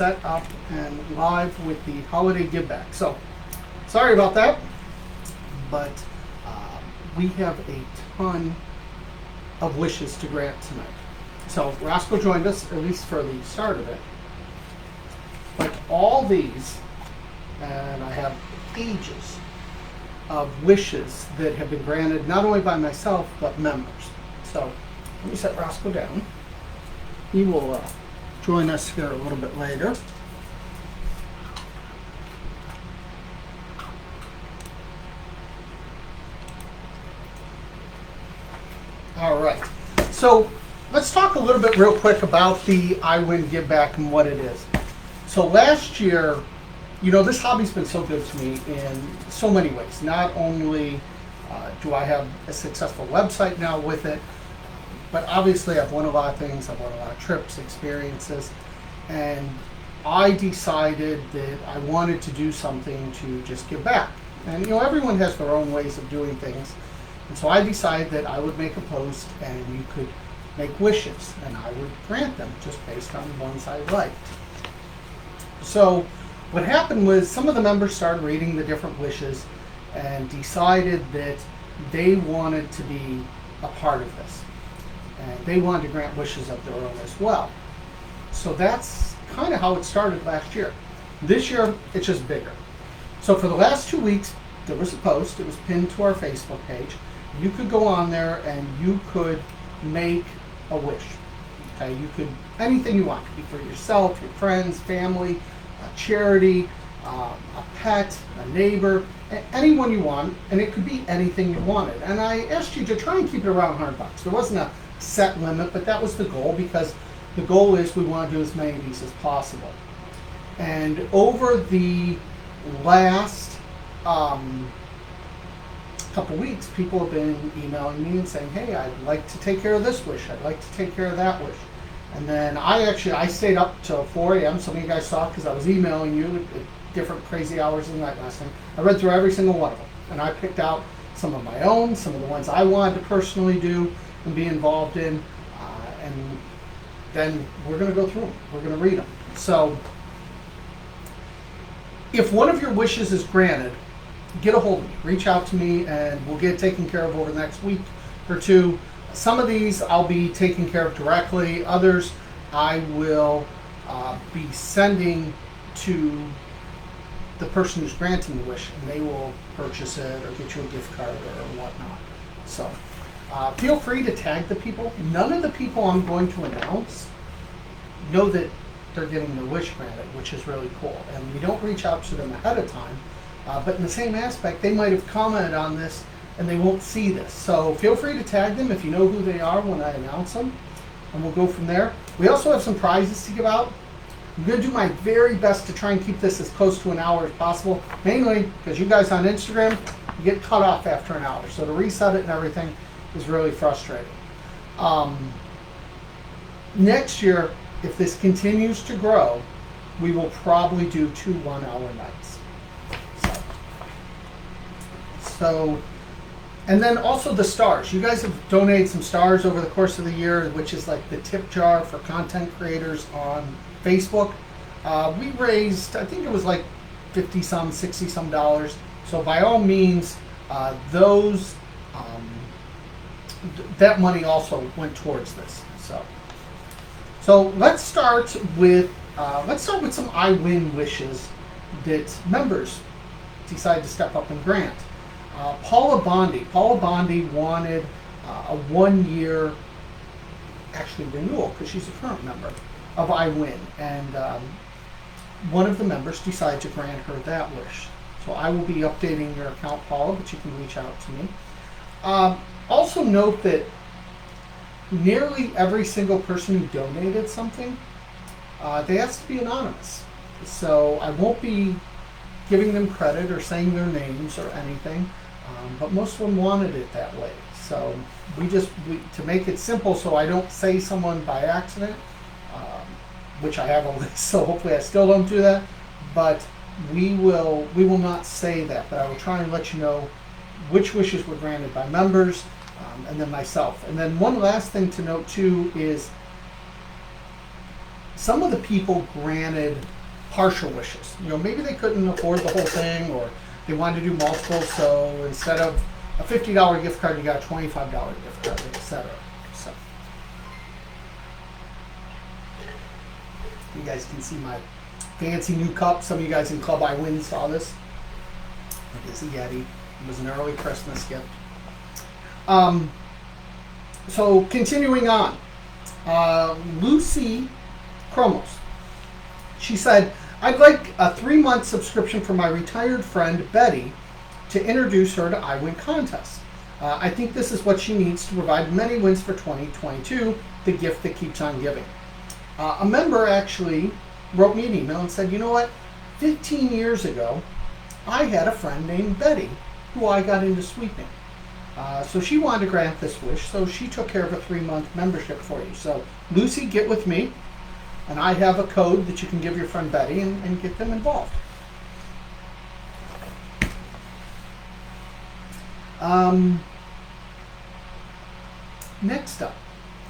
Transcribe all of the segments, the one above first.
set up and live with the Holiday Giveback. So, sorry about that, but we have a ton of wishes to grant tonight. So Roscoe joined us, at least for the start of it. But all these, and I have pages of wishes that have been granted not only by myself, but members. So let me set Roscoe down. He will join us here a little bit later. All right, so let's talk a little bit real quick about the IWIN Giveback and what it is. So last year, you know, this hobby's been so good to me in so many ways. Not only do I have a successful website now with it, but obviously I've won a lot of things. I've won a lot of trips, experiences, and I decided that I wanted to do something to just give back. And you know, everyone has their own ways of doing things. And so I decided that I would make a post and you could make wishes and I would grant them just based on the ones I liked. So what happened was some of the members started reading the different wishes and decided that they wanted to be a part of this. And they wanted to grant wishes of their own as well. So that's kind of how it started last year. This year, it's just bigger. So for the last 2 weeks, there was a post. It was pinned to our Facebook page. You could go on there and you could make a wish. Okay, you could, anything you want. It could be for yourself, your friends, family, a charity, a pet, a neighbor, anyone you want, and it could be anything you wanted. And I asked you to try and keep it around $100. There wasn't a set limit, but that was the goal, because the goal is we want to do as many of these as possible. And over the last couple weeks, people have been emailing me and saying, hey, I'd like to take care of this wish, I'd like to take care of that wish. And then I stayed up till 4 a.m. Some of you guys saw it because I was emailing you at different crazy hours of the night last night. I read through every single one of them, and I picked out some of my own, some of the ones I wanted to personally do and be involved in, and then we're going to go through them. We're going to read them. So if one of your wishes is granted, get a hold of me. Reach out to me, and we'll get it taken care of over the next week or two. Some of these I'll be taking care of directly. Others I will be sending to the person who's granting the wish, and they will purchase it or get you a gift card or whatnot. So feel free to tag the people. None of the people I'm going to announce know that they're getting their wish granted, which is really cool. And we don't reach out to them ahead of time. But in the same aspect, they might have commented on this and they won't see this. So feel free to tag them if you know who they are when I announce them, and we'll go from there. We also have some prizes to give out. I'm going to do my very best to try and keep this as close to an hour as possible, mainly because you guys on Instagram, you get cut off after an hour. So to reset it and everything is really frustrating. Next year, if this continues to grow, we will probably do 2 one-hour nights. So, and then also the stars. You guys have donated some stars over the course of the year, which is like the tip jar for content creators on Facebook. We raised, I think it was like 50 some, 60 some dollars. So by all means, that money also went towards this. So let's start with some IWIN wishes that members decide to step up and grant. Paula Bondi wanted a 1-year actually renewal because she's a current member of IWIN, and one of the members decided to grant her that wish. So I will be updating your account, Paula, but you can reach out to me. Also note that nearly every single person who donated something, they asked to be anonymous. So I won't be giving them credit or saying their names or anything, but most of them wanted it that way. So to make it simple so I don't say someone by accident, which I have a list, so hopefully I still don't do that, but we will not say that, but I will try and let you know which wishes were granted by members, and then myself. And then one last thing to note too is some of the people granted partial wishes. You know, maybe they couldn't afford the whole thing, or they wanted to do multiple, so instead of a $50 gift card, you got a $25 gift card, etc. So you guys can see my fancy new cup. Some of you guys in Club IWIN saw this. It is a Yeti. It was an early Christmas gift. So continuing on, Lucy Chromos. She said, I'd like a 3-month subscription for my retired friend Betty to introduce her to IWIN contests. I think this is what she needs to provide many wins for 2022, the gift that keeps on giving. A member actually wrote me an email and said, you know what, 15 years ago, I had a friend named Betty who I got into sweeping. So she wanted to grant this wish, so she took care of a 3-month membership for you. So Lucy, get with me, and I have a code that you can give your friend Betty and get them involved. Next up,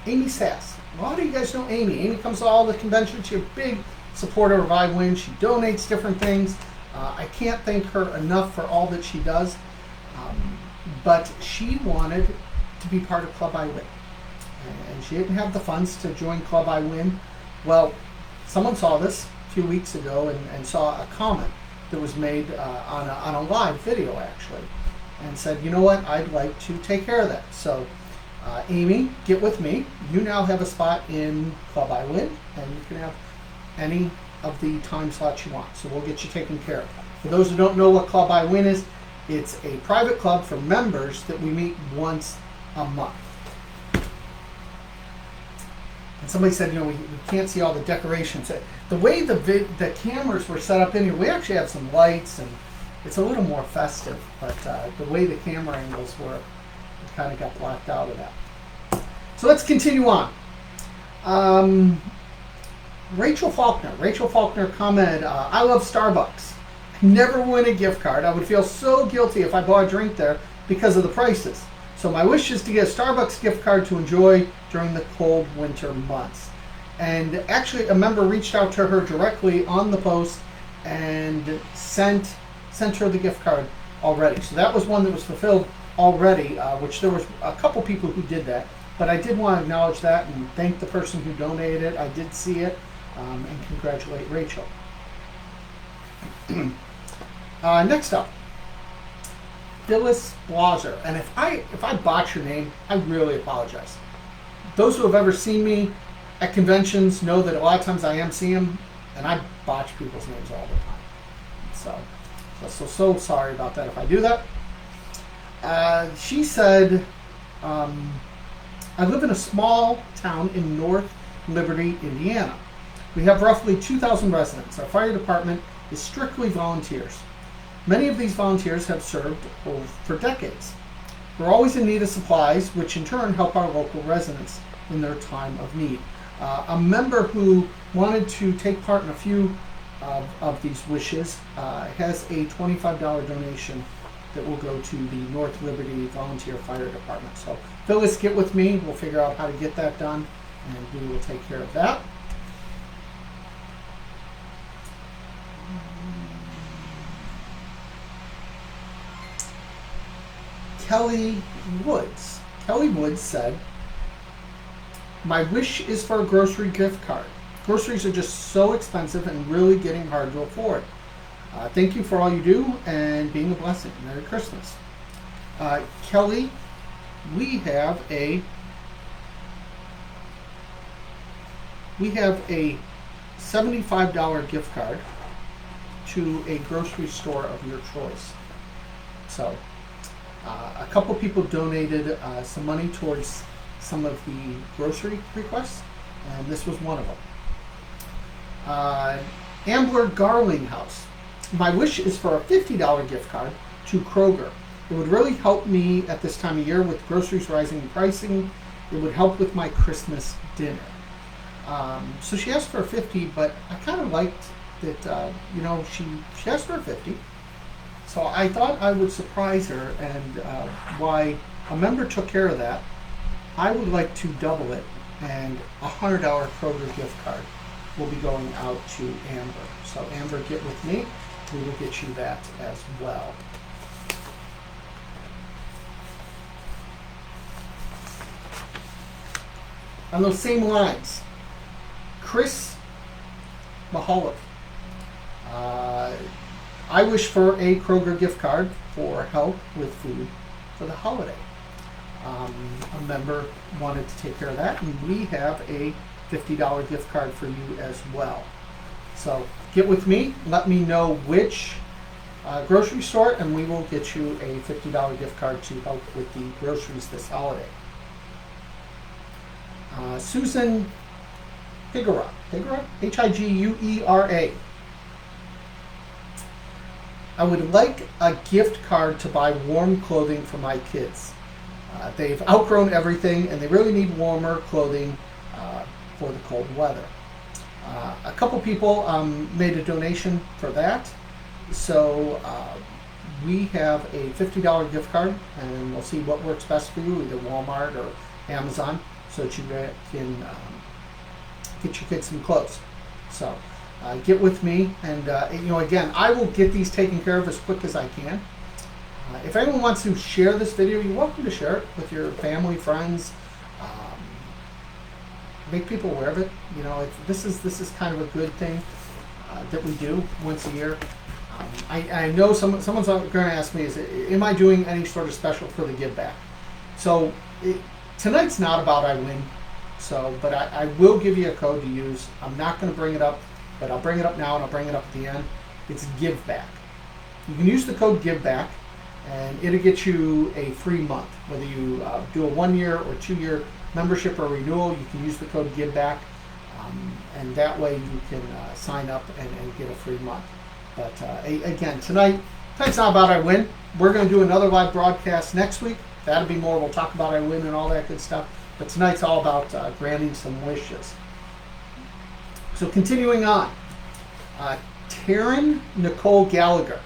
Amy Sass. A lot of you guys know Amy. Amy comes to all the conventions. She's a big supporter of IWIN. She donates different things. I can't thank her enough for all that she does. But she wanted to be part of Club IWIN. And she didn't have the funds to join Club IWIN. Well, someone saw this a few weeks ago and saw a comment that was made on a live video, actually, and said, you know what, I'd like to take care of that. So, Amy, get with me. You now have a spot in Club IWIN, and you can have any of the time slots you want. So we'll get you taken care of. For those who don't know what Club IWIN is, it's a private club for members that we meet once a month. And somebody said, you know, we can't see all the decorations. The way the cameras were set up in here, we actually have some lights, and it's a little more festive, but the way the camera angles were, it kind of got blocked out of that. So let's continue on. Rachel Faulkner commented, I love Starbucks. I never win a gift card. I would feel so guilty if I bought a drink there because of the prices. So my wish is to get a Starbucks gift card to enjoy during the cold winter months. And actually a member reached out to her directly on the post and sent her the gift card already. So that was one that was fulfilled already, which there was a couple people who did that. But I did want to acknowledge that and thank the person who donated it. I did see it, and congratulate Rachel. Next up, Phyllis Blaser. And if I botch your name, I really apologize. Those who have ever seen me at conventions know that a lot of times I MC them, and I botch people's names all the time. So sorry about that if I do that. She said, I live in a small town in North Liberty, Indiana. We have roughly 2,000 residents. Our fire department is strictly volunteers. Many of these volunteers have served for decades. We're always in need of supplies, which in turn help our local residents in their time of need. A member who wanted to take part in a few of these wishes has a $25 donation that will go to the North Liberty Volunteer Fire Department. So Phyllis, get with me. We'll figure out how to get that done, and we will take care of that. Kelly Woods. Kelly Woods said, my wish is for a grocery gift card. Groceries are just so expensive and really getting hard to afford. Thank you for all you do and being a blessing. Merry Christmas. Kelly, we have a $75 gift card to a grocery store of your choice. So a couple people donated some money towards some of the grocery requests, and this was one of them. Ambler Garlinghouse. My wish is for a $50 gift card to Kroger. It would really help me at this time of year with groceries rising in pricing. It would help with my Christmas dinner. So she asked for a 50, but I kind of liked that, she asked for a 50. So I thought I would surprise her, and why a member took care of that, I would like to double it and a $100 Kroger gift card will be going out to Amber. So Amber, get with me. We will get you that as well. On those same lines, Chris Mahalik. I wish for a Kroger gift card for help with food for the holiday. A member wanted to take care of that, and we have a $50 gift card for you as well. So get with me, let me know which grocery store, and we will get you a $50 gift card to help with the groceries this holiday. Susan Higuera, Higuera? I would like a gift card to buy warm clothing for my kids. They've outgrown everything and they really need warmer clothing for the cold weather. A couple people made a donation for that. So we have a $50 gift card, and we'll see what works best for you, either Walmart or Amazon, so that you can get your kids some clothes. So get with me, and again, I will get these taken care of as quick as I can. If anyone wants to share this video, you're welcome to share it with your family, friends. Make people aware of it. This is kind of a good thing that we do once a year. I know someone's going to ask me, am I doing any sort of special for the give back? So tonight's not about IWIN, but I will give you a code to use. I'm not going to bring it up, but I'll bring it up now and I'll bring it up at the end. It's give back. You can use the code give back, and it'll get you a free month. Whether you do a 1 year or 2 year membership or renewal, you can use the code giveback, and that way you can sign up and get a free month. But again, tonight's not about IWIN. We're going to do another live broadcast next week. That'll be more. We'll talk about IWIN and all that good stuff. But tonight's all about granting some wishes. So continuing on, Taryn Nicole Gallagher.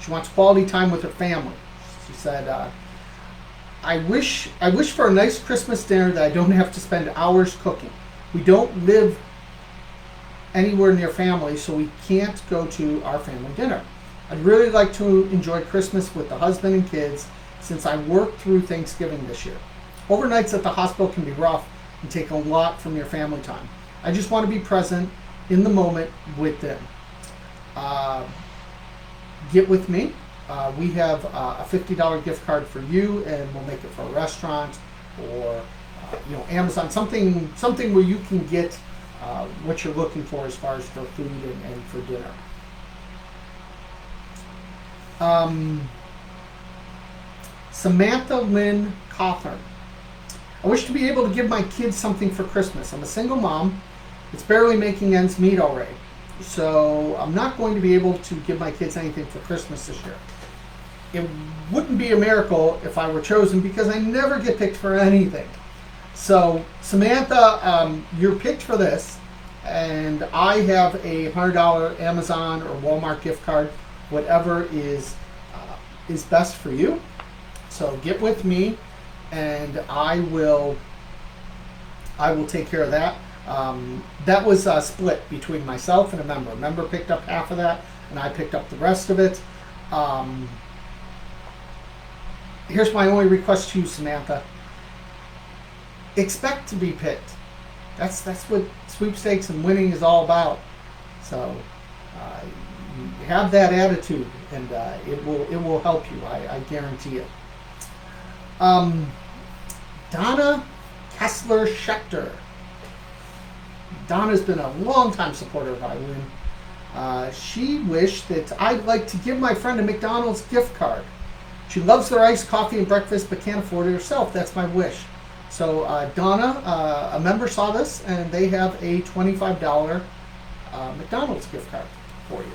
She wants quality time with her family. She said, I wish for a nice Christmas dinner that I don't have to spend hours cooking. We don't live anywhere near family, so we can't go to our family dinner. I'd really like to enjoy Christmas with the husband and kids since I worked through Thanksgiving this year. Overnights at the hospital can be rough and take a lot from your family time. I just want to be present in the moment with them. Get with me. We have a $50 gift card for you, and we'll make it for a restaurant or Amazon, something where you can get what you're looking for as far as for food and for dinner. Samantha Lynn Cawthorn. I wish to be able to give my kids something for Christmas. I'm a single mom. It's barely making ends meet already. So I'm not going to be able to give my kids anything for Christmas this year. It wouldn't be a miracle if I were chosen because I never get picked for anything. So Samantha, you're picked for this, and I have a $100 Amazon or Walmart gift card, whatever is best for you. So get with me, and I will take care of that. That was split between myself and a member. A member picked up half of that, and I picked up the rest of it. Here's my only request to you, Samantha. Expect to be picked. That's what sweepstakes and winning is all about. So have that attitude, and it will help you. I guarantee it. Donna Kessler Schechter. Donna's been a long-time supporter of IWIN. She wished that I'd like to give my friend a McDonald's gift card. She loves their iced coffee and breakfast but can't afford it herself. That's my wish. So Donna, a member, saw this, and they have a $25 McDonald's gift card for you.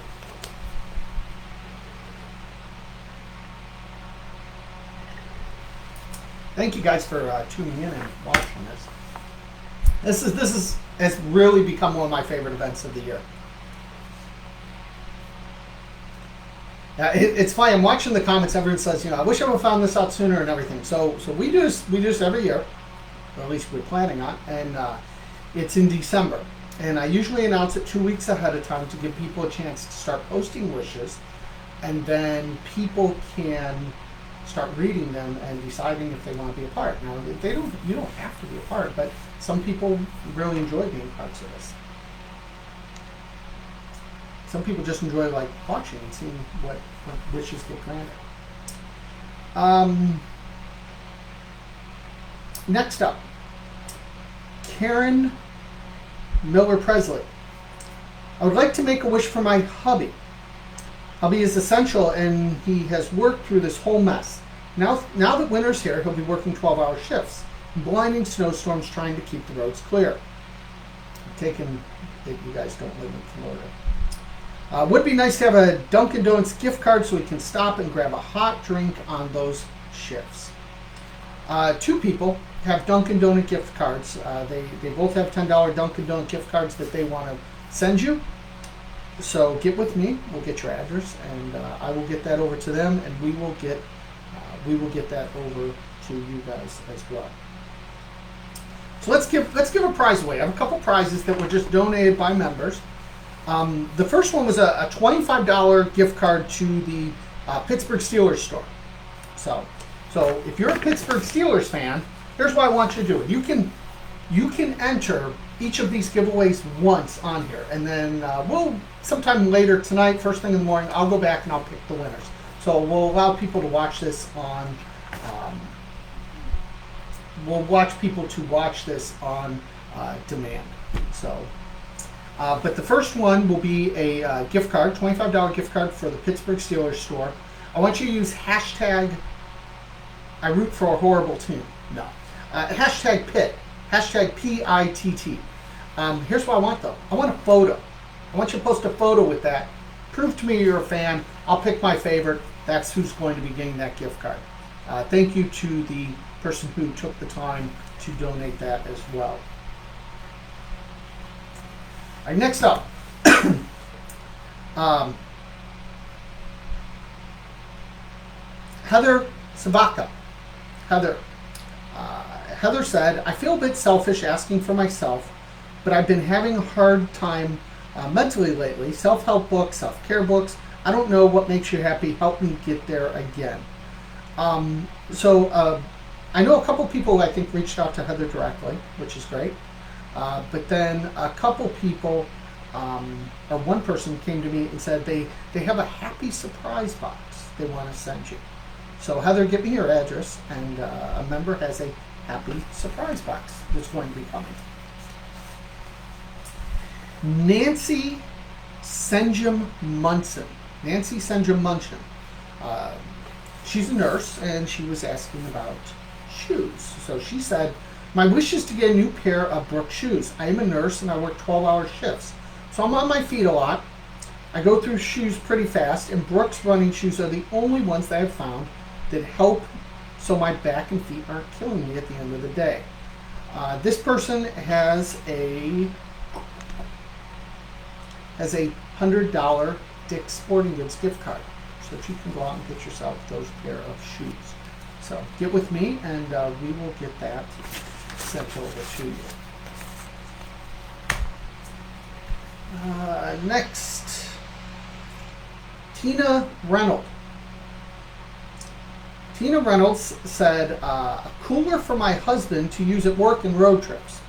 Thank you guys for tuning in and watching this. This has really become one of my favorite events of the year. It's funny. I'm watching the comments. Everyone says, I wish I would have found this out sooner and everything. So we do this every year, or at least we're planning on, and it's in December. And I usually announce it 2 weeks ahead of time to give people a chance to start posting wishes, and then people can start reading them and deciding if they want to be a part. Now, you don't have to be a part, but some people really enjoy being parts of this. Some people just enjoy like watching and seeing what wishes get granted. Next up, Karen Miller Presley. I would like to make a wish for my hubby. Hubby is essential, and he has worked through this whole mess. Now that winter's here, he'll be working 12-hour shifts, blinding snowstorms, trying to keep the roads clear. I'm taking it you guys don't live in Florida. Would be nice to have a Dunkin' Donuts gift card so we can stop and grab a hot drink on those shifts. 2 people have Dunkin' Donut gift cards. They both have $10 Dunkin' Donut gift cards that they want to send you. So get with me. We'll get your address, and I will get that over to them, and we will get that over to you guys as well. So let's give a prize away. I have a couple prizes that were just donated by members. The first one was a $25 gift card to the Pittsburgh Steelers store. So if you're a Pittsburgh Steelers fan, here's what I want you to do. You can enter each of these giveaways once on here, and then we'll sometime later tonight, first thing in the morning, I'll go back and I'll pick the winners. So we'll allow people to watch this on. We'll watch people to watch this on demand. So. But the first one will be a gift card, $25 gift card for the Pittsburgh Steelers store. I want you to use hashtag I root for a horrible team. No. Hashtag PIT. Hashtag PITT. Here's what I want though. I want a photo. I want you to post a photo with that. Prove to me you're a fan. I'll pick my favorite. That's who's going to be getting that gift card. Thank you to the person who took the time to donate that as well. All right, next up, Heather Savaka. Heather said, I feel a bit selfish asking for myself, but I've been having a hard time mentally lately. Self-help books, self-care books. I don't know what makes you happy. Help me get there again. I know a couple people I think reached out to Heather directly, which is great. But then a couple people, or one person came to me and said they have a happy surprise box they want to send you. So Heather, give me your address, and a member has a happy surprise box that's going to be coming. Nancy Senjum Munson. She's a nurse, and she was asking about shoes. So she said, my wish is to get a new pair of Brooks shoes. I am a nurse and I work 12-hour shifts. So I'm on my feet a lot. I go through shoes pretty fast, and Brooks running shoes are the only ones that I've found that help so my back and feet aren't killing me at the end of the day. This person has a $100 Dick's Sporting Goods gift card, so that you can go out and get yourself those pair of shoes. So get with me, and we will get that sent over to you. Next, Tina Reynolds. Tina Reynolds said, a cooler for my husband to use at work and road trips.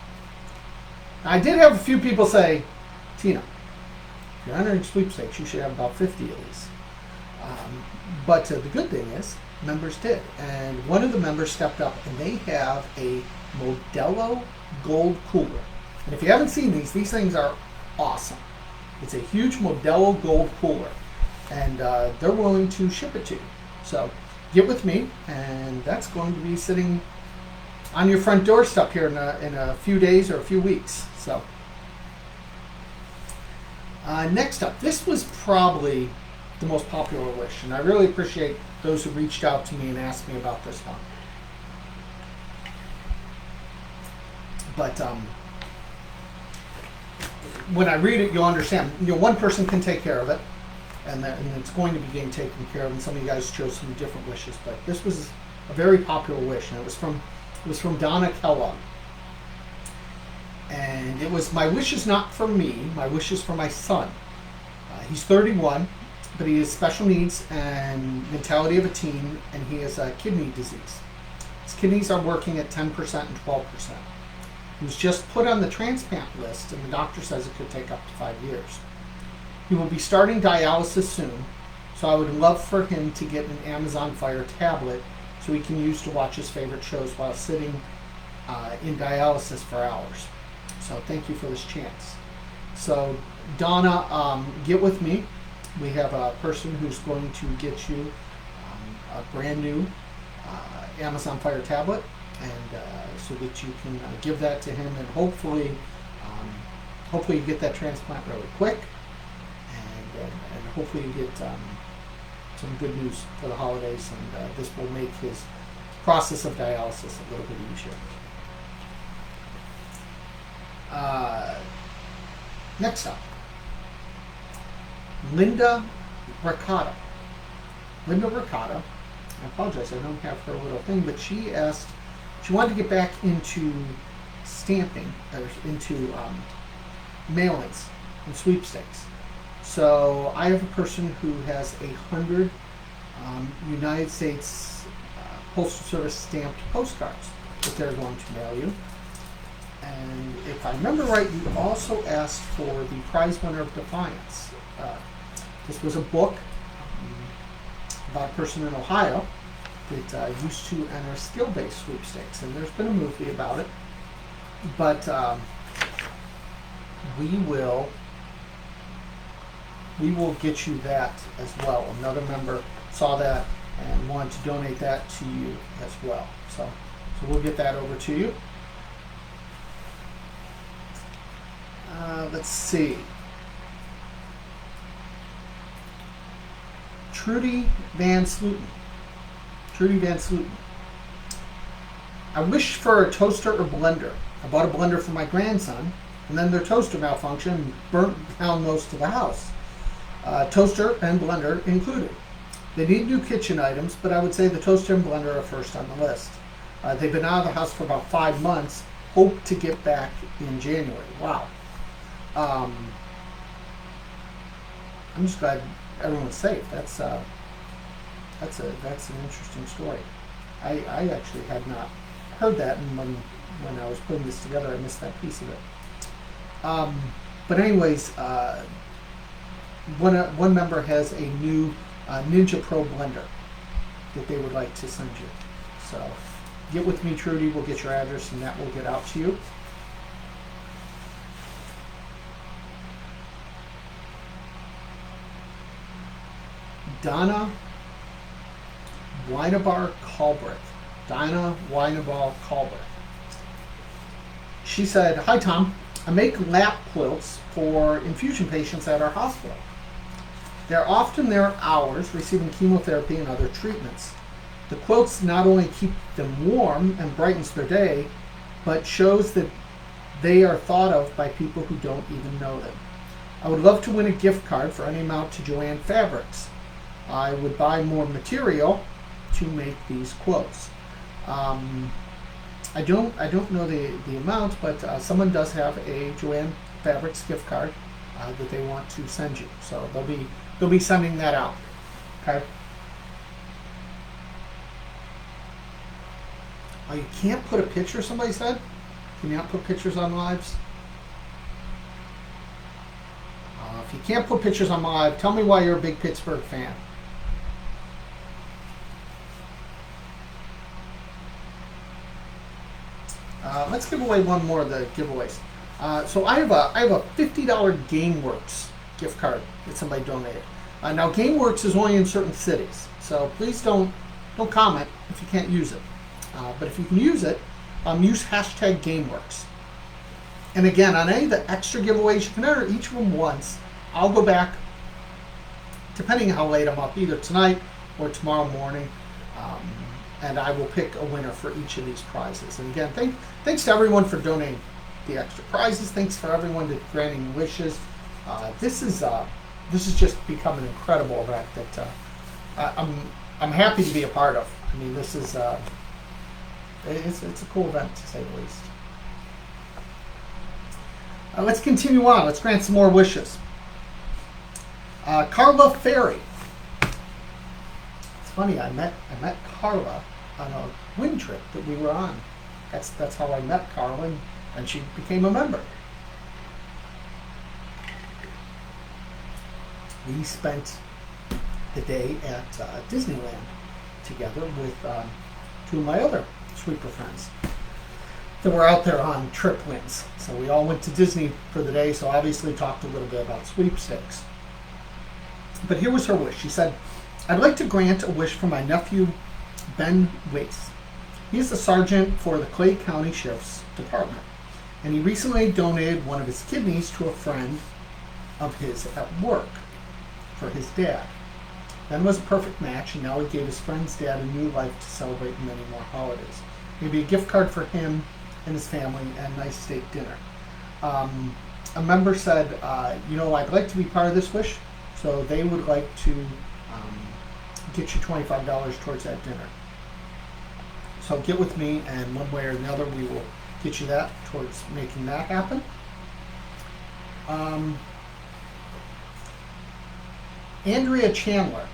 I did have a few people say, Tina, if you're entering sweepstakes, you should have about 50 of these. But the good thing is, members did. And one of the members stepped up, and they have a Modelo Gold Cooler. And if you haven't seen these things are awesome. It's a huge Modelo Gold Cooler. And they're willing to ship it to you. So get with me, and that's going to be sitting on your front doorstep here in a few days or a few weeks. So next up, this was probably the most popular wish, and I really appreciate those who reached out to me and asked me about this one. But when I read it, you'll understand. One person can take care of it, and it's going to be getting taken care of. And some of you guys chose some different wishes, but this was a very popular wish, and it was from Donna Kellogg. And it was, my wish is not for me, my wish is for my son. He's 31, but he has special needs and mentality of a teen, and he has a kidney disease. His kidneys are working at 10% and 12%. He was just put on the transplant list, and the doctor says it could take up to 5 years. He will be starting dialysis soon, so I would love for him to get an Amazon Fire tablet so he can use to watch his favorite shows while sitting in dialysis for hours. So thank you for this chance. So Donna, get with me. We have a person who's going to get you a brand new Amazon Fire tablet, and so that you can give that to him, and hopefully you get that transplant really quick, and hopefully you get some good news for the holidays, and this will make his process of dialysis a little bit easier. Next up, Linda Ricotta. Linda Ricotta, I apologize, I don't have her little thing, but she asked, she wanted to get back into stamping, or into mailings and sweepstakes. So I have a person who has 100 United States Postal Service stamped postcards that they're going to mail you. And if I remember right, you also asked for the prize winner of Defiance. This was a book about a person in Ohio that used to enter skill-based sweepstakes, and there's been a movie about it. But we will get you that as well. Another member saw that and wanted to donate that to you as well. So we'll get that over to you. Let's see. Trudy Van Sluten. I wish for a toaster or blender. I bought a blender for my grandson, and then their toaster malfunctioned and burnt down most of the house. Toaster and blender included. They need new kitchen items, but I would say the toaster and blender are first on the list. They've been out of the house for about 5 months. Hope to get back in January. Wow. I'm just glad everyone's safe. That's an interesting story. I actually had not heard that, and when I was putting this together, I missed that piece of it. But anyways, one member has a new Ninja Pro blender that they would like to send you. So get with me, Trudy. We'll get your address, and that will get out to you. Donna Winabar Culbreth. She said, "Hi Tom, I make lap quilts for infusion patients at our hospital. They're often there hours receiving chemotherapy and other treatments. The quilts not only keep them warm and brightens their day, but shows that they are thought of by people who don't even know them. I would love to win a gift card for any amount to Joanne Fabrics. I would buy more material to make these quilts." I don't know the amount, but someone does have a Joanne Fabrics gift card that they want to send you, so they'll be sending that out. Okay. Oh, you can't put a picture, somebody said? Can you not put pictures on lives? If you can't put pictures on live, tell me why you're a big Pittsburgh fan. Let's give away one more of the giveaways. So I have a $50 GameWorks gift card that somebody donated. Now GameWorks is only in certain cities, so please don't comment if you can't use it. But if you can use it, use hashtag GameWorks. And again, on any of the extra giveaways, you can enter each of them once. I'll go back, depending on how late I'm up, either tonight or tomorrow morning, and I will pick a winner for each of these prizes. And again, thanks to everyone for donating the extra prizes. Thanks for everyone that granting wishes. This is just become an incredible event that I'm happy to be a part of. I mean, this is it's a cool event, to say the least. Let's continue on. Let's grant some more wishes. Carla Ferry. It's funny. I met Carla on a WIN trip that we were on. That's how I met Carla, and she became a member. We spent the day at Disneyland together with two of my other sweeper friends that were out there on trip wins. So we all went to Disney for the day, so obviously talked a little bit about sweepstakes. But here was her wish. She said, I'd like to grant a wish for my nephew, Ben Wace. He is the sergeant for the Clay County Sheriff's Department, and he recently donated one of his kidneys to a friend of his at work for his dad. Ben was a perfect match, and now he gave his friend's dad a new life to celebrate many more holidays. Maybe a gift card for him and his family and a nice steak dinner. A member said, I'd like to be part of this wish, so they would like to get you $25 towards that dinner. So get with me, and one way or another, we will get you that towards making that happen. Andrea Chandler.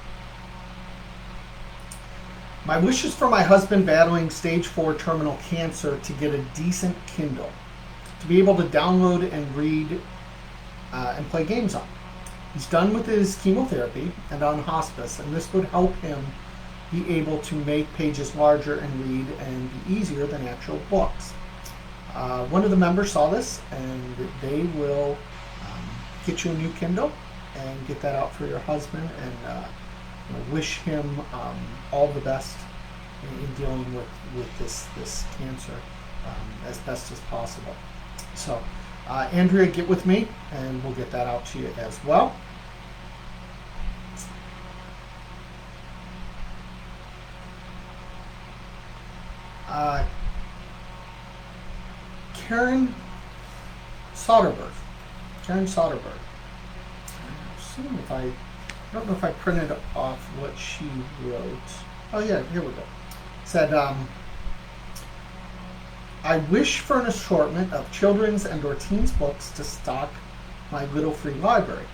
My wish is for my husband battling stage 4 terminal cancer to get a decent Kindle, to be able to download and read and play games on. He's done with his chemotherapy and on hospice, and this would help him be able to make pages larger and read and be easier than actual books. One of the members saw this, and they will get you a new Kindle and get that out for your husband, and wish him all the best in dealing with this cancer as best as possible. So, Andrea, get with me, and we'll get that out to you as well. Karen Soderberg. I don't know if I printed off what she wrote. Oh yeah, here we go. Said, I wish for an assortment of children's and or teens books to stock my little free library.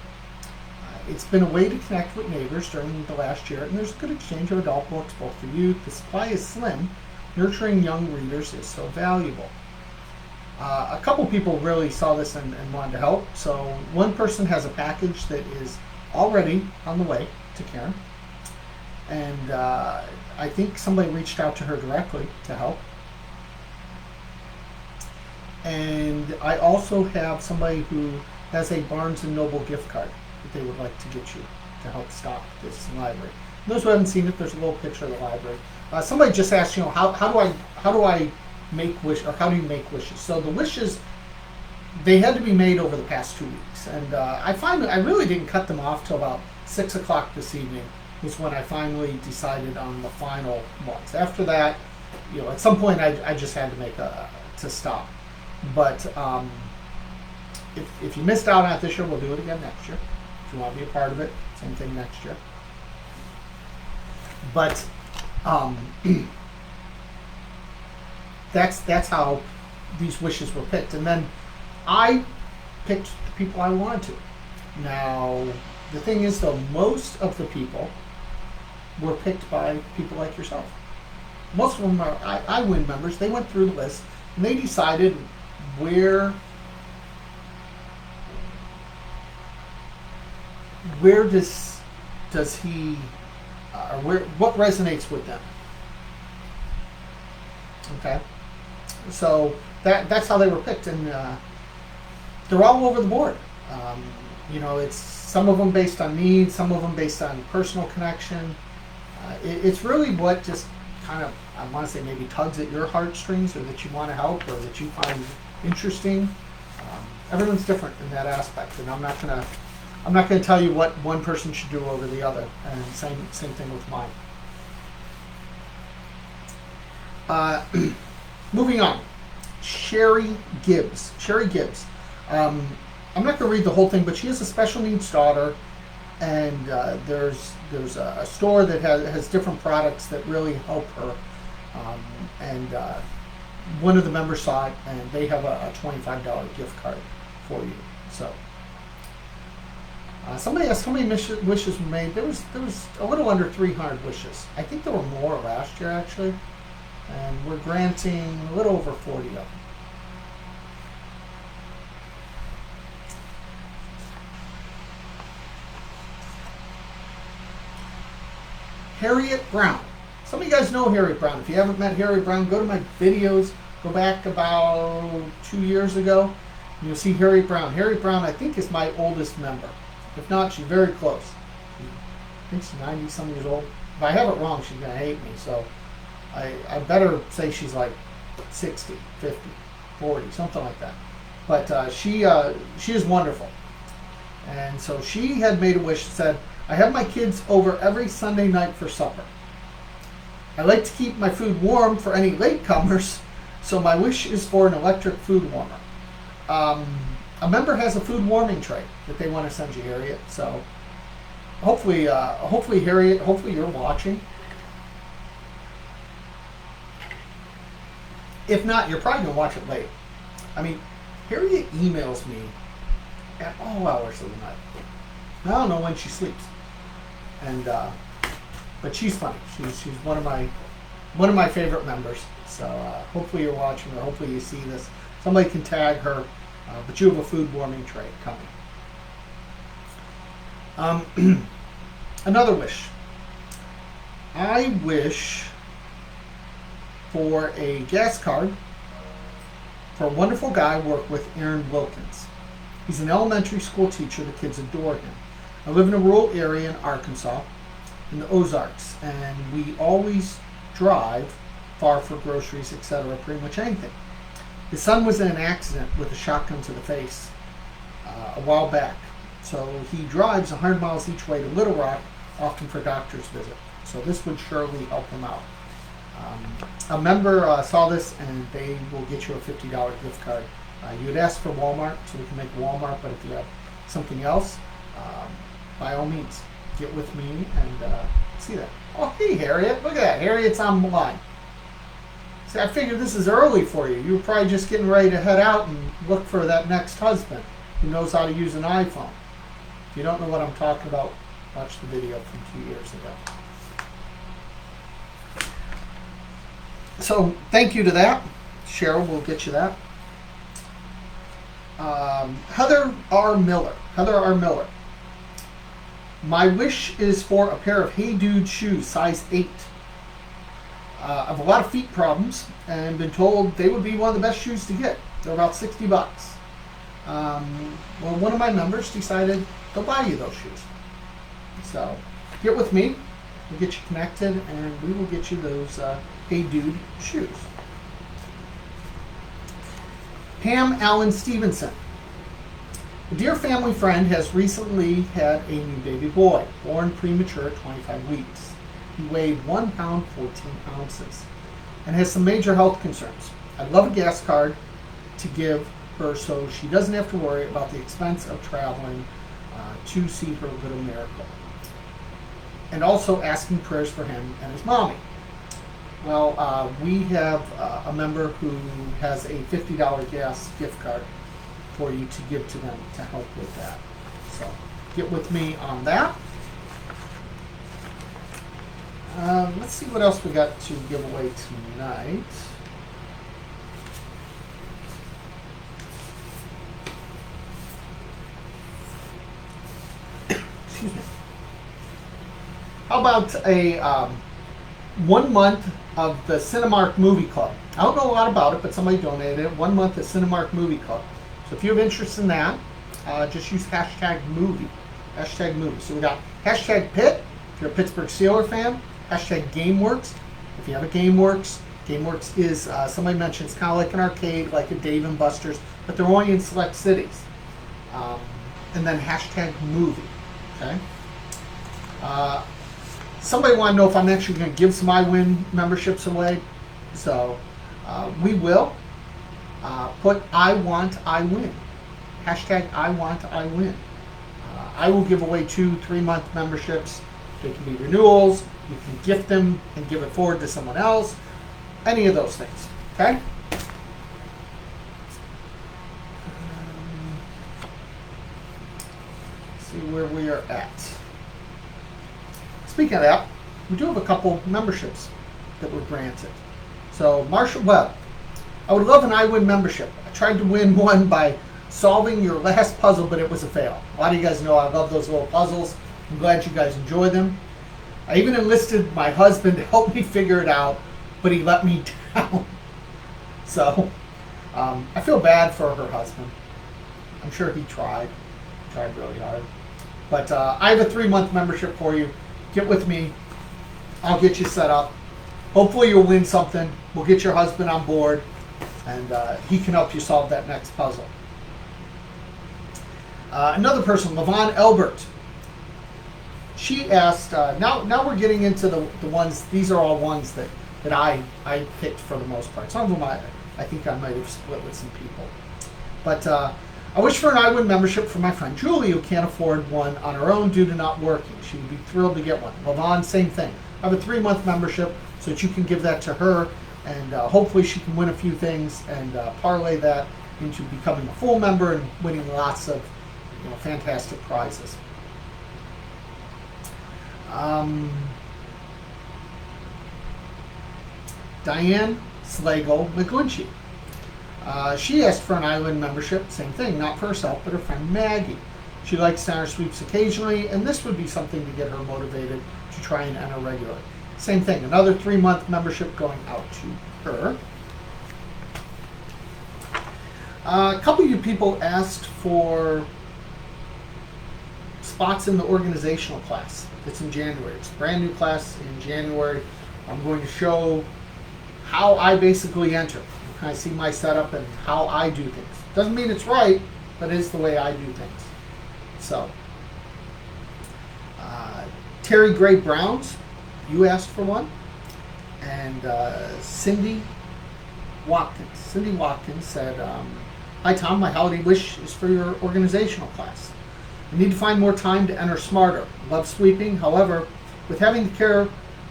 It's been a way to connect with neighbors during the last year, and there's a good exchange of adult books both for youth. The supply is slim. Nurturing young readers is so valuable. A couple people really saw this and wanted to help. So one person has a package that is already on the way to Karen, and I think somebody reached out to her directly to help. And I also have somebody who has a Barnes & Noble gift card that they would like to get you to help stock this library. Those who haven't seen it, there's a little picture of the library. Somebody just asked, how do I make wish, or how do you make wishes? So the wishes, they had to be made over the past 2 weeks, and I find that I really didn't cut them off till about 6 o'clock this evening was when I finally decided on the final ones. After that, at some point I just had to make to stop. But if you missed out on it this year, we'll do it again next year. If you want to be a part of it, same thing next year. But that's how these wishes were picked. And then I picked the people I wanted to. Now, the thing is, though, most of the people were picked by people like yourself. Most of them are IWIN members. They went through the list, and they decided where does he or what resonates with them. Okay, so that's how they were picked, and they're all over the board. It's some of them based on need, some of them based on personal connection. It's really what just kind of, I want to say, maybe tugs at your heartstrings, or that you want to help, or that you find interesting. Everyone's different in that aspect, and I'm not gonna tell you what one person should do over the other. And same thing with mine. Moving on, Sherry Gibbs. I'm not going to read the whole thing, but she has a special needs daughter, and there's a store that has different products that really help her. And one of the members saw it, and they have a $25 gift card for you. So somebody asked how many wishes were made. There was a little under 300 wishes. I think there were more last year actually, and we're granting a little over 40 of them. Harriet Brown. Some of you guys know Harriet Brown. If you haven't met Harriet Brown, go to my videos. Go back about 2 years ago, and you'll see Harriet Brown. Harriet Brown, I think, is my oldest member. If not, she's very close. I think she's 90-some years old. If I have it wrong, she's going to hate me. So I better say she's like 60, 50, 40, something like that. But she is wonderful. And so she had made a wish, said, I have my kids over every Sunday night for supper. I like to keep my food warm for any latecomers, so my wish is for an electric food warmer. A member has a food warming tray that they want to send you, Harriet. So hopefully, Harriet, hopefully you're watching. If not, you're probably going to watch it late. I mean, Harriet emails me at all hours of the night. I don't know when she sleeps. And but she's funny. She's one of my favorite members. So hopefully you're watching her. Hopefully you see this. Somebody can tag her. But you have a food warming tray coming. Another wish. I wish for a gas card for a wonderful guy I work with, Aaron Wilkins. He's an elementary school teacher. The kids adore him. I live in a rural area in Arkansas, in the Ozarks, and we always drive far for groceries, etc., pretty much anything. His son was in an accident with a shotgun to the face a while back, so he drives 100 miles each way to Little Rock, often for doctor's visit. So this would surely help him out. A member saw this, and they will get you a $50 gift card. You would ask for Walmart, so we can make Walmart, but if you have something else, by all means, get with me and see that. Oh, hey, Harriet. Look at that. Harriet's on the line. See, I figured this is early for you. You were probably just getting ready to head out and look for that next husband who knows how to use an iPhone. If you don't know what I'm talking about, watch the video from 2 years ago. So, thank you to that. Cheryl will get you that. Heather R. Miller. My wish is for a pair of Hey Dude shoes, size 8. I have a lot of feet problems and been told they would be one of the best shoes to get. They're about $60. Well, one of my members decided they'll buy you those shoes. So get with me, we'll get you connected, and we will get you those Hey Dude shoes. Pam Allen Stevenson. A dear family friend has recently had a new baby boy, born premature at 25 weeks. He weighed 1 pound 14 ounces and has some major health concerns. I'd love a gas card to give her so she doesn't have to worry about the expense of traveling to see her little miracle. And also asking prayers for him and his mommy. Well, we have a member who has a $50 gas gift card for you to give to them to help with that. So get with me on that. Let's see what else we got to give away tonight. Excuse me. How about a 1 month of the Cinemark Movie Club? I don't know a lot about it, but somebody donated it. 1 month of Cinemark Movie Club. So if you have interest in that, just use hashtag movie. Hashtag movie. So we got hashtag Pitt, if you're a Pittsburgh Steelers fan. Hashtag GameWorks. If you have a GameWorks, GameWorks is, somebody mentioned, it's kind of like an arcade, like a Dave & Buster's, but they're only in select cities. And then hashtag movie. Okay. Somebody wanted to know if I'm actually going to give some IWIN memberships away. So we will put I want IWIN. Hashtag I want IWIN. I will give away 2-3 month memberships. They can be renewals. You can gift them and give it forward to someone else. Any of those things. Okay? where we are at. Speaking of that, we do have a couple memberships that were granted. So Marshall Webb, I would love an IWIN membership. I tried to win one by solving your last puzzle, but it was a fail. A lot of you guys know I love those little puzzles. I'm glad you guys enjoy them. I even enlisted my husband to help me figure it out, but he let me down. So I feel bad for her husband. I'm sure he tried really hard. But I have a 3-month membership for you. Get with me. I'll get you set up. Hopefully you'll win something. We'll get your husband on board, and he can help you solve that next puzzle. Another person, Levon Elbert. She asked, now we're getting into the ones, these are all ones that I picked for the most part. Some of them I think I might have split with some people. But I wish for an IWIN membership for my friend Julie, who can't afford one on her own due to not working. She would be thrilled to get one. Levon, same thing. I have a 3-month membership so that you can give that to her, and hopefully she can win a few things and parlay that into becoming a full member and winning lots of fantastic prizes. Diane Slagle McGlinchey. She asked for an IWIN membership, same thing, not for herself, but her friend Maggie. She likes to enter sweeps occasionally, and this would be something to get her motivated to try and enter regularly. Same thing, another 3-month membership going out to her. A couple of you people asked for spots in the organizational class. It's in January. It's a brand new class in January. I'm going to show how I basically enter. You kind of see my setup and how I do things. Doesn't mean it's right, but it is the way I do things. So, Terry Gray Browns, you asked for one. And Cindy Watkins. Cindy Watkins said, hi Tom, my holiday wish is for your organizational class. I need to find more time to enter smarter. Love sweeping. However, with having to care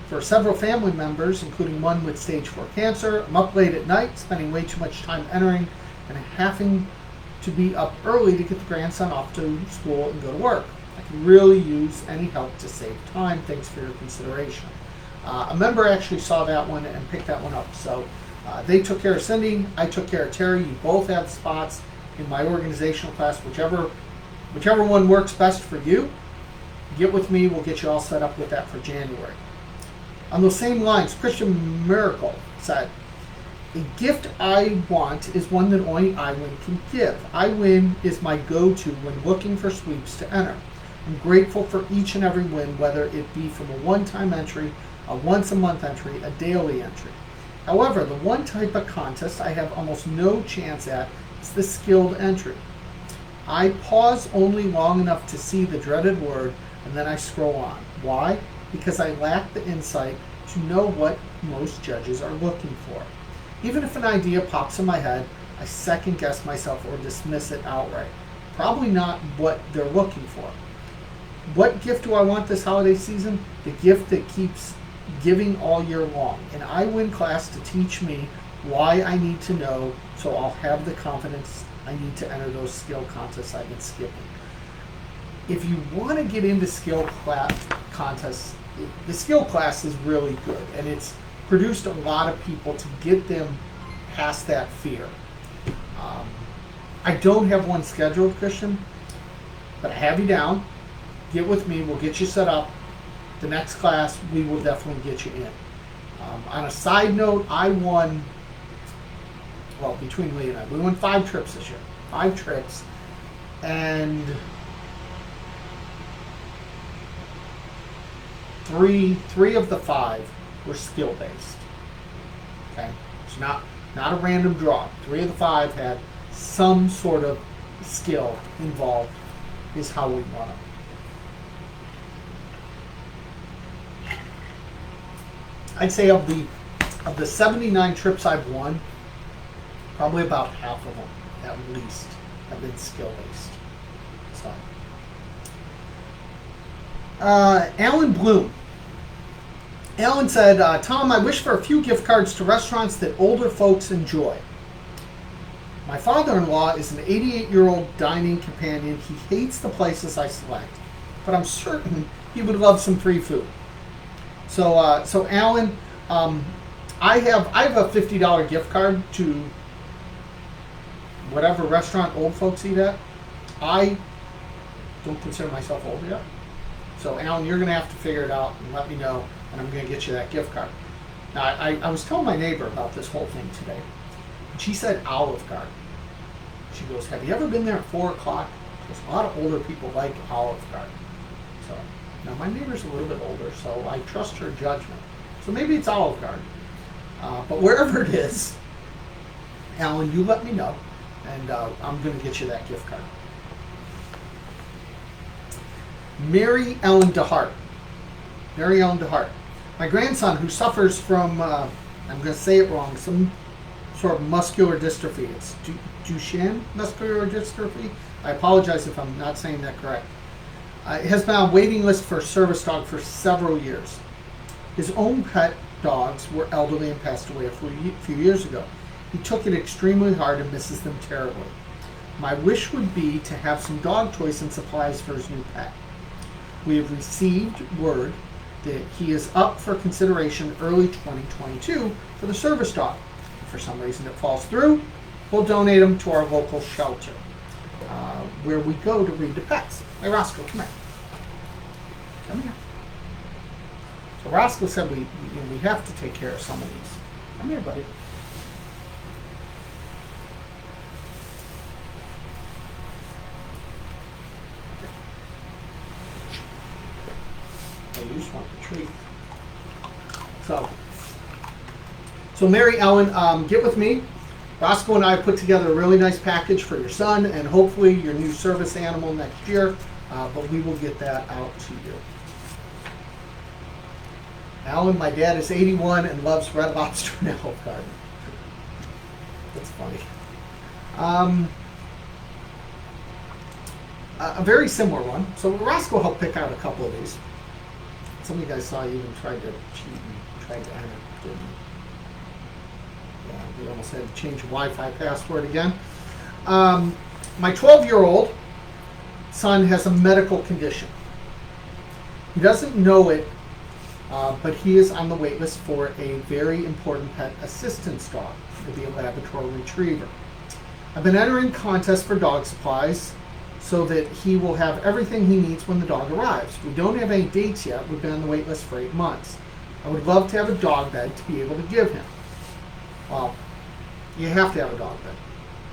for several family members, including one with stage 4 cancer, I'm up late at night, spending way too much time entering, and having to be up early to get the grandson off to school and go to work. I can really use any help to save time. Thanks for your consideration. A member actually saw that one and picked that one up. So they took care of Cindy. I took care of Terry. You both have spots in my organizational class, whichever one works best for you. Get with me. We'll get you all set up with that for January. On those same lines, Christian Miracle said, a gift I want is one that only IWIN can give. IWIN is my go-to when looking for sweeps to enter. I'm grateful for each and every win, whether it be from a one-time entry, a once-a-month entry, a daily entry. However, the one type of contest I have almost no chance at is the skilled entry. I pause only long enough to see the dreaded word, and then I scroll on. Why? Because I lack the insight to know what most judges are looking for. Even if an idea pops in my head, I second guess myself or dismiss it outright. Probably not what they're looking for. What gift do I want this holiday season? The gift that keeps giving all year long. An IWIN class to teach me why I need to know, so I'll have the confidence I need to enter those skill contests I've been skipping. If you want to get into skill class contests, the skill class is really good, and it's produced a lot of people to get them past that fear. I don't have one scheduled, Christian, but I have you down. Get with me. We'll get you set up. The next class, we will definitely get you in. On a side note, I won, well, between Lee and I, we won 5 trips this year. 5 trips. And three of the 5 were skill-based. Okay? It's not a random draw. 3 of the 5 had some sort of skill involved, is how we won them. I'd say of the 79 trips I've won, probably about half of them, at least, have been skill-based. So, Alan Bloom. Alan said, Tom, I wish for a few gift cards to restaurants that older folks enjoy. My father-in-law is an 88-year-old dining companion. He hates the places I select. but I'm certain he would love some free food. So, so Alan, I have a $50 gift card to whatever restaurant old folks eat at. I don't consider myself old yet. So Alan, you're going to have to figure it out and let me know, and I'm going to get you that gift card. Now, I was telling my neighbor about this whole thing today. And she said Olive Garden. She goes, have you ever been there at 4 o'clock? Because a lot of older people like Olive Garden. So now my neighbor's a little bit older, so I trust her judgment. So maybe it's Olive Garden. But wherever it is, Alan, you let me know, and I'm going to get you that gift card. Mary Ellen DeHart. Mary Ellen DeHart. My grandson, who suffers from, I'm going to say it wrong, some sort of muscular dystrophy. It's Duchenne muscular dystrophy. I apologize if I'm not saying that correct. Has been on a waiting list for a service dog for several years. His own pet dogs were elderly and passed away a few years ago. He took it extremely hard and misses them terribly. My wish would be to have some dog toys and supplies for his new pet. We have received word that he is up for consideration early 2022 for the service dog. If for some reason it falls through, we'll donate him to our local shelter, where we go to read to pets. Hey, Roscoe, come here. Come here. So Roscoe said we have to take care of some of these. Come here, buddy. You just want the treat. So Mary Ellen, get with me. Roscoe and I put together a really nice package for your son and hopefully your new service animal next year, but we will get that out to you. Alan, my dad is 81 and loves Red Lobster and Olive Garden. That's funny. A very similar one. So Roscoe helped pick out a couple of these. Some of you guys saw you even tried to cheat and tried to enter. Didn't you? Yeah, we almost had to change the Wi-Fi password again. My 12-year-old son has a medical condition. He doesn't know it, but he is on the wait list for a very important pet assistance dog. It'll be a Labrador Retriever. I've been entering contests for dog supplies so that he will have everything he needs when the dog arrives. We don't have any dates yet. We've been on the wait list for 8 months. I would love to have a dog bed to be able to give him. Well, you have to have a dog bed.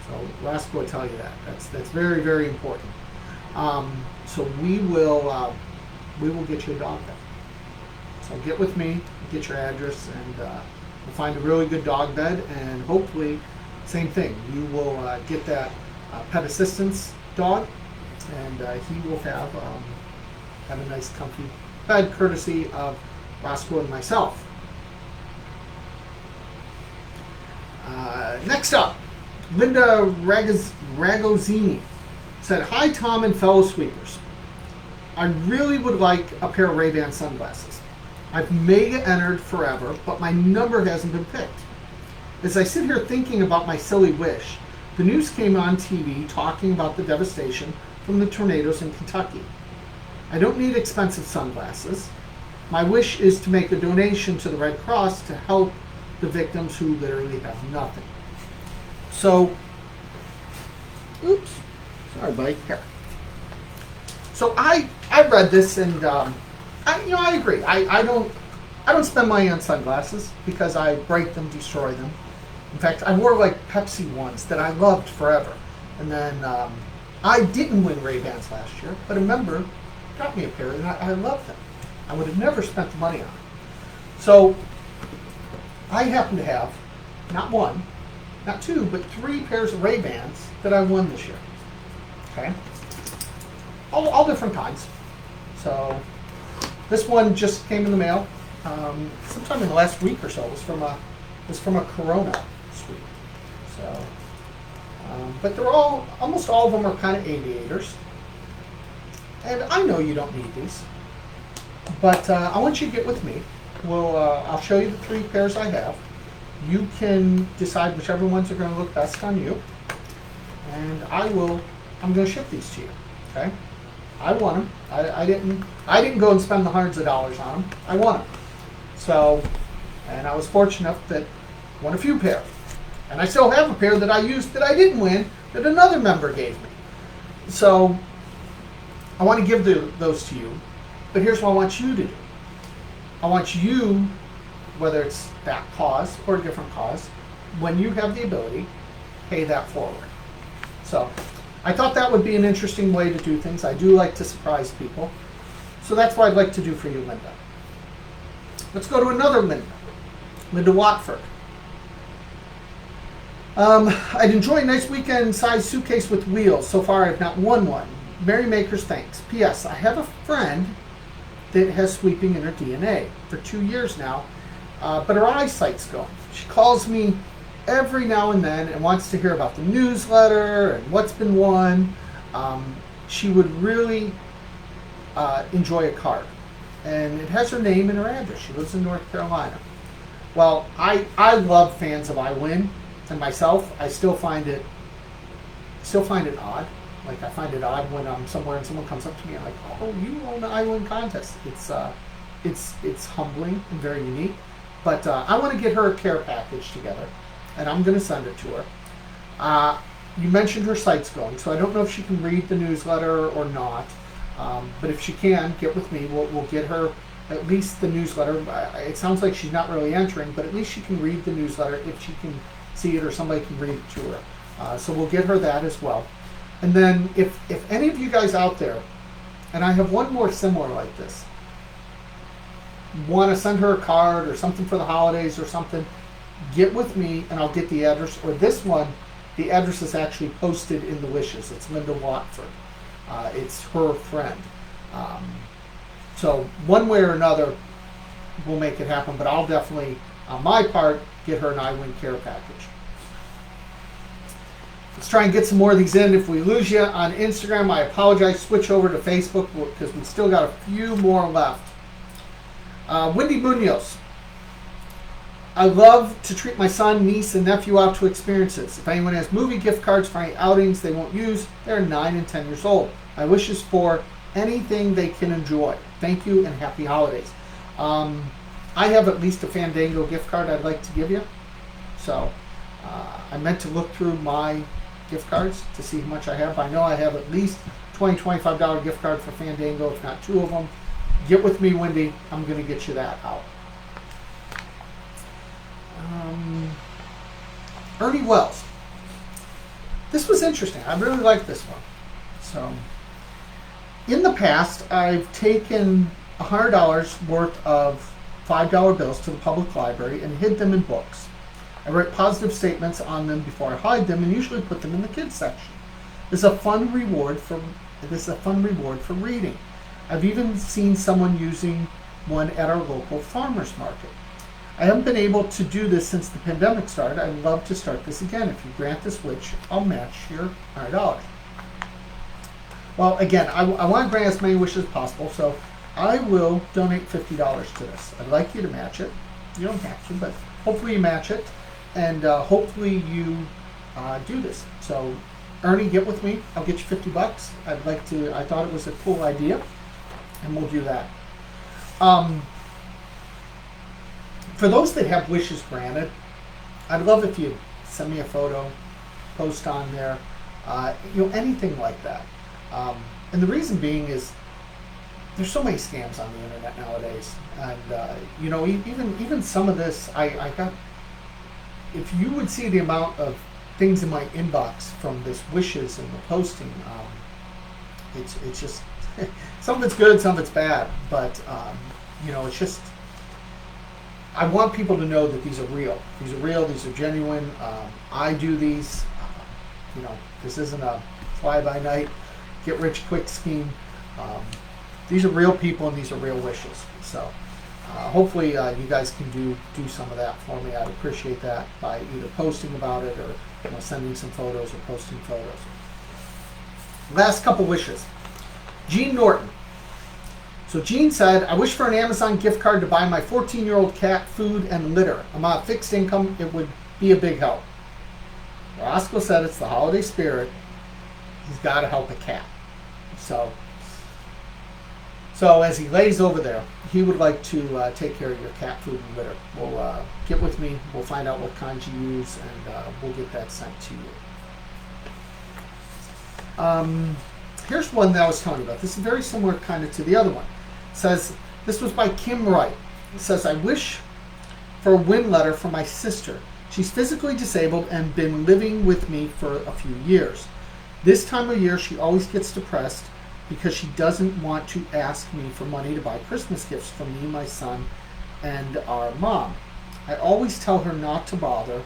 So Roscoe will tell you that. That's very, very important. So we will get you a dog bed. So get with me, get your address, and we'll find a really good dog bed, and hopefully, same thing. You will get that pet assistance dog, and he will have a nice comfy bed courtesy of Roscoe and myself. Next up, Linda Ragozzini said, "Hi Tom and fellow sweepers. I really would like a pair of Ray-Ban sunglasses. I've mega entered forever, but my number hasn't been picked. As I sit here thinking about my silly wish, the news came on TV talking about the devastation from the tornadoes in Kentucky. I don't need expensive sunglasses. My wish is to make a donation to the Red Cross to help the victims who literally have nothing." So, oops, sorry, buddy. Here. So I read this and I agree. I don't spend money on sunglasses because I break them, destroy them. In fact, I wore like Pepsi ones that I loved forever. And then I didn't win Ray-Bans last year, but a member got me a pair and I love them. I would have never spent the money on them. So I happen to have not one, not two, but 3 pairs of Ray-Bans that I won this year. Okay? All different kinds. So this one just came in the mail sometime in the last week or so. It was from a Corona suite. So, but they're almost all of them are kind of aviators. And I know you don't need these, but I want you to get with me. I'll show you the 3 pairs I have. You can decide whichever ones are going to look best on you, and I'm going to ship these to you. Okay? I won them. I didn't go and spend the hundreds of dollars on them. I won them. So, and I was fortunate enough that won a few pair. And I still have a pair that I used that I didn't win that another member gave me. So, I want to give those to you. But here's what I want you to do. I want you, whether it's that cause or a different cause, when you have the ability, pay that forward. So, I thought that would be an interesting way to do things. I do like to surprise people. So that's what I'd like to do for you, Linda. Let's go to another Linda. Linda Watford. I'd enjoy a nice weekend-sized suitcase with wheels. So far, I've not won one. Merry Makers, thanks. P.S. I have a friend that has sweeping in her DNA for 2 years now, but her eyesight's going. She calls me every now and then and wants to hear about the newsletter and what's been won. She would really enjoy a card. And it has her name and her address. She lives in North Carolina. Well, I love fans of IWIN, and myself, I still find it odd. Like, I find it odd when I'm somewhere and someone comes up to me and like, oh, you own the IWIN contest. It's humbling and very unique. But I want to get her a care package together, and I'm going to send it to her. You mentioned her site's going, so I don't know if she can read the newsletter or not. But if she can, get with me. We'll get her at least the newsletter. It sounds like she's not really entering, but at least she can read the newsletter if she can see it or somebody can read it to her. So we'll get her that as well. And then if any of you guys out there, and I have one more similar like this, want to send her a card or something for the holidays or something, get with me and I'll get the address. Or this one, the address is actually posted in the wishes. It's Linda Watford. It's her friend. So one way or another, we'll make it happen. But I'll definitely, on my part, get her an IWIN care package. Let's try and get some more of these in. If we lose you on Instagram, I apologize. Switch over to Facebook because we still got a few more left. Wendy Munoz. I love to treat my son, niece, and nephew out to experiences. If anyone has movie gift cards for any outings they won't use, they're 9 and 10 years old. My wish is for anything they can enjoy. Thank you and happy holidays. I have at least a Fandango gift card I'd like to give you. So I meant to look through my gift cards to see how much I have. I know I have at least $20, $25 gift card for Fandango, if not 2 of them. Get with me, Wendy. I'm going to get you that out. Ernie Wells. This was interesting. I really like this one. So, in the past, I've taken $100 worth of $5 bills to the public library and hid them in books. I write positive statements on them before I hide them and usually put them in the kids section. This is a fun reward for reading. I've even seen someone using one at our local farmers market. I haven't been able to do this since the pandemic started. I'd love to start this again. If you grant this wish, I'll match your $100. Well, again, I want to grant as many wishes as possible, so I will donate $50 to this. I'd like you to match it. You don't have to, but hopefully you match it, and hopefully you do this. So, Ernie, get with me. I'll get you $50. I thought it was a cool idea, and we'll do that. For those that have wishes granted, I'd love if you send me a photo, post on there, anything like that. And the reason being is there's so many scams on the internet nowadays, and even some of this, I got. If you would see the amount of things in my inbox from this wishes and the posting, it's just some of it's good, some of it's bad, but it's just. I want people to know that these are real. These are real. These are genuine. I do these. This isn't a fly-by-night, get-rich-quick scheme. These are real people and these are real wishes. So hopefully you guys can do some of that for me. I'd appreciate that by either posting about it or sending some photos or posting photos. Last couple wishes. Jean Norton. So Jean said, I wish for an Amazon gift card to buy my 14-year-old cat food and litter. I'm on a fixed income. It would be a big help. Roscoe said it's the holiday spirit. He's got to help a cat. So So as he lays over there, he would like to take care of your cat food and litter. We'll get with me. We'll find out what kinds you use, and we'll get that sent to you. Here's one that I was telling you about. This is very similar kind of to the other one. It says, this was by Kim Wright. It says, I wish for a win letter for my sister. She's physically disabled and been living with me for a few years. This time of year, she always gets depressed because she doesn't want to ask me for money to buy Christmas gifts for me, my son, and our mom. I always tell her not to bother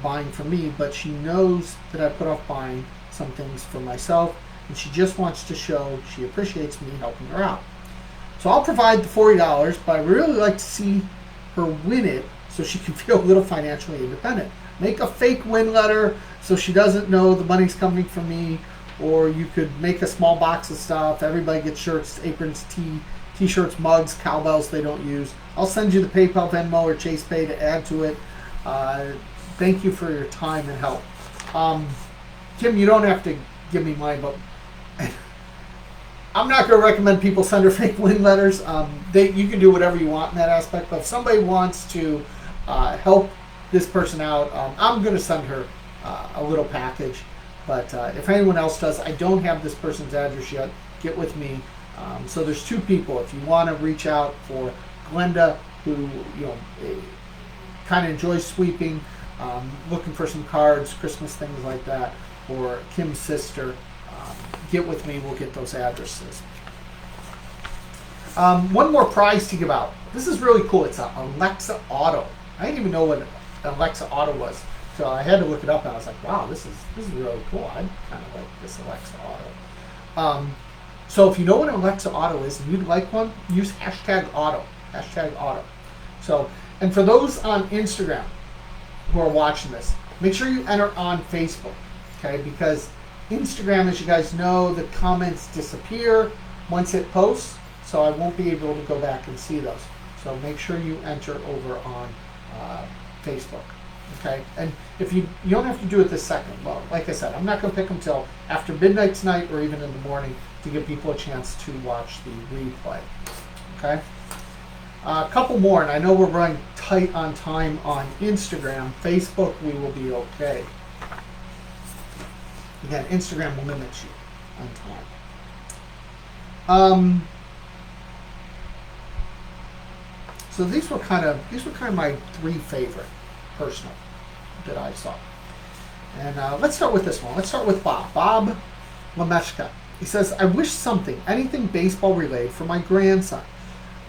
buying for me, but she knows that I put off buying some things for myself, and she just wants to show she appreciates me helping her out. So I'll provide the $40, but I really like to see her win it so she can feel a little financially independent. Make a fake win letter so she doesn't know the money's coming from me, or you could make a small box of stuff. Everybody gets shirts, aprons, t-shirts, mugs, cowbells they don't use. I'll send you the PayPal, Venmo, or Chase Pay to add to it. Thank you for your time and help. Kim, you don't have to give me mine, but I'm not going to recommend people send her fake win letters. You can do whatever you want in that aspect, but if somebody wants to help this person out, I'm going to send her a little package. But if anyone else does, I don't have this person's address yet. Get with me. So there's two people. If you want to reach out for Glenda, who kind of enjoys sweeping, looking for some cards, Christmas things like that, or Kim's sister, get with me. We'll get those addresses. One more prize to give out. This is really cool. It's an Alexa Auto. I didn't even know what an Alexa Auto was. So I had to look it up, and I was like, wow, this is really cool. I kind of like this Alexa Auto. So if you know what an Alexa Auto is and you'd like one, use #auto. #auto. So, and for those on Instagram who are watching this, make sure you enter on Facebook, okay? Because Instagram, as you guys know, the comments disappear once it posts, so I won't be able to go back and see those. So make sure you enter over on Facebook. Okay, and if you don't have to do it this second. Well, like I said, I'm not going to pick them till after midnight tonight or even in the morning to give people a chance to watch the replay. Okay, a couple more, and I know we're running tight on time on Instagram. Facebook, we will be okay. Again, Instagram will limit you on time. So these were kind of my three favorite personal that I saw. And let's start with this one. Let's start with Bob. Bob Lameshka. He says, I wish something, anything baseball related for my grandson.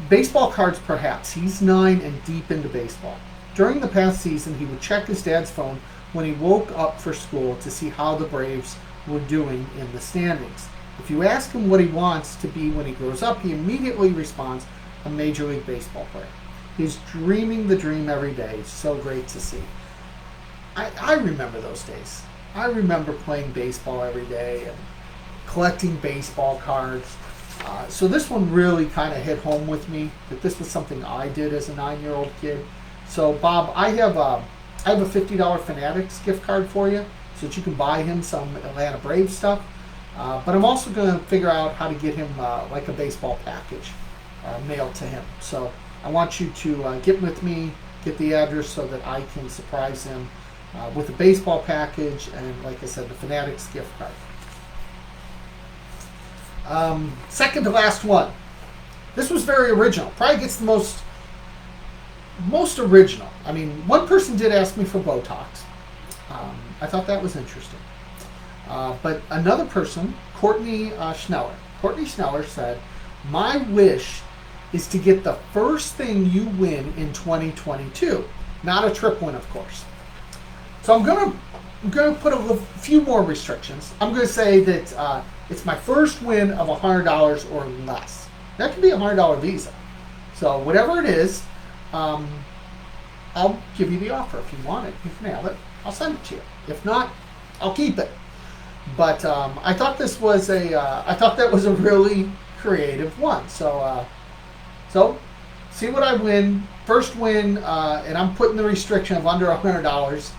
Baseball cards perhaps. He's 9 and deep into baseball. During the past season, he would check his dad's phone when he woke up for school to see how the Braves were doing in the standings. If you ask him what he wants to be when he grows up, he immediately responds, a Major League Baseball player. He's dreaming the dream every day. So great to see. I remember those days. I remember playing baseball every day and collecting baseball cards. So this one really kind of hit home with me that this was something I did as a 9-year-old kid. So Bob, I have a $50 Fanatics gift card for you so that you can buy him some Atlanta Braves stuff. But I'm also going to figure out how to get him like a baseball package mailed to him. So I want you to get with me, get the address so that I can surprise him with a baseball package and, like I said, the Fanatics gift card. Second to last one. This was very original. Probably gets the most original. I mean, one person did ask me for Botox. I thought that was interesting. But another person, Courtney Schneller. Courtney Schneller said, my wish is to get the first thing you win in 2022. Not a trip win, of course. So I'm gonna put a few more restrictions. I'm gonna say that it's my first win of $100 or less. That could be a $100 Visa. So whatever it is, I'll give you the offer. If you want it, you can have it. I'll send it to you. If not, I'll keep it. But I thought this was a really creative one. So see what I win. First win, and I'm putting the restriction of under $100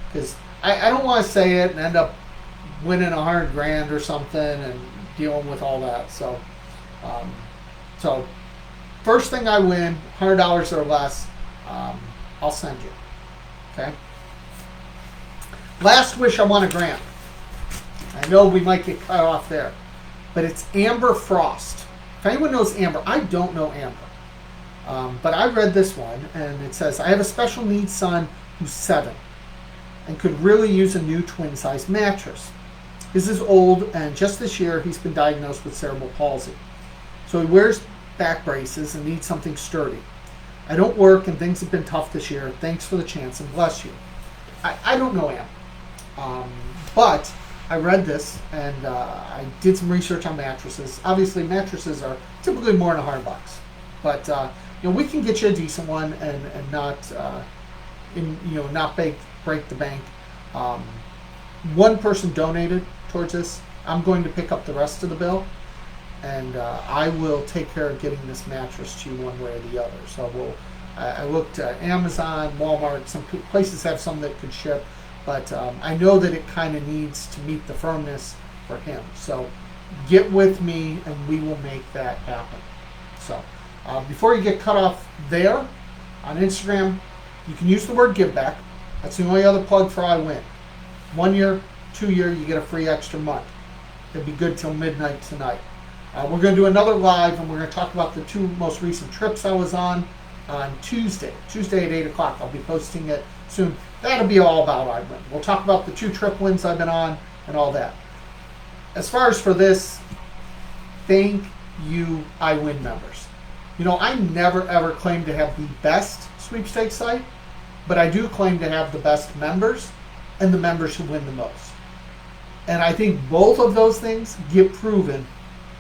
because I don't want to say it and end up winning $100,000 or something and dealing with all that. So So first thing I win, $100 or less, I'll send you. Okay? Last wish I want to grant. I know we might get cut off there, but it's Amber Frost. If anyone knows Amber, I don't know Amber. But I read this one, and it says, I have a special needs son who's 7 and could really use a new twin-size mattress. His is old, and just this year he's been diagnosed with cerebral palsy. So he wears back braces and needs something sturdy. I don't work, and things have been tough this year. Thanks for the chance, and bless you. I don't know Amber. But I read this, and I did some research on mattresses. Obviously, mattresses are typically more than $100, but we can get you a decent one and not not break the bank. One person donated towards this. I'm going to pick up the rest of the bill, and I will take care of getting this mattress to you one way or the other. So I looked at Amazon, Walmart. Some places have some that could ship. But I know that it kind of needs to meet the firmness for him. So get with me and we will make that happen. So before you get cut off there, on Instagram, you can use the word give back. That's the only other plug for IWIN. 1 year, 2 year, you get a free extra month. It'll be good till midnight tonight. We're going to do another live, and we're going to talk about the 2 most recent trips I was on Tuesday at 8 o'clock. I'll be posting it soon. That'll be all about IWIN. We'll talk about the 2 trip wins I've been on and all that. As far as for this, thank you, IWIN members. I never ever claim to have the best sweepstakes site, but I do claim to have the best members and the members who win the most. And I think both of those things get proven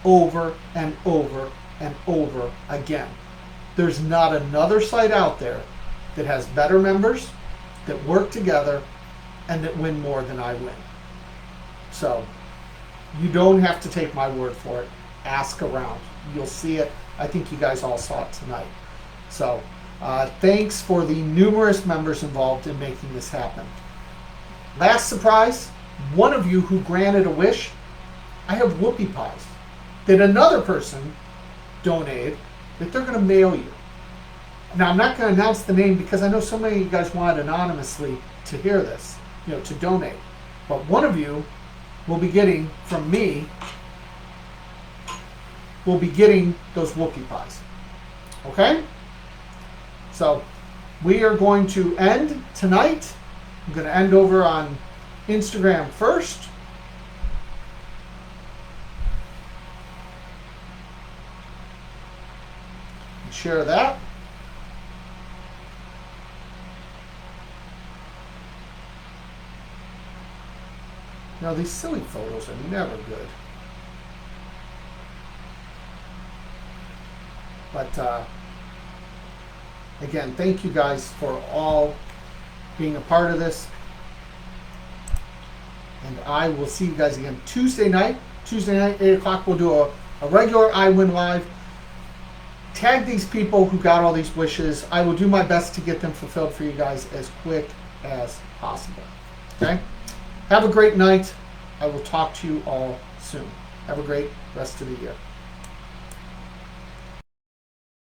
over and over and over again. There's not another site out there that has better members, that work together, and that win more than IWIN. So you don't have to take my word for it. Ask around. You'll see it. I think you guys all saw it tonight. So thanks for the numerous members involved in making this happen. Last surprise, one of you who granted a wish, I have whoopie pies that another person donated that they're going to mail you. Now, I'm not going to announce the name because I know so many of you guys wanted anonymously to hear this, to donate. But one of you will be getting, from me, will be getting those whoopie pies. Okay? So, we are going to end tonight. I'm going to end over on Instagram first. And share that. These silly photos are never good. But again, thank you guys for all being a part of this. And I will see you guys again Tuesday night. 8 o'clock, we'll do a regular IWIN Live. Tag these people who got all these wishes. I will do my best to get them fulfilled for you guys as quick as possible. Okay? Have a great night. I will talk to you all soon. Have a great rest of the year.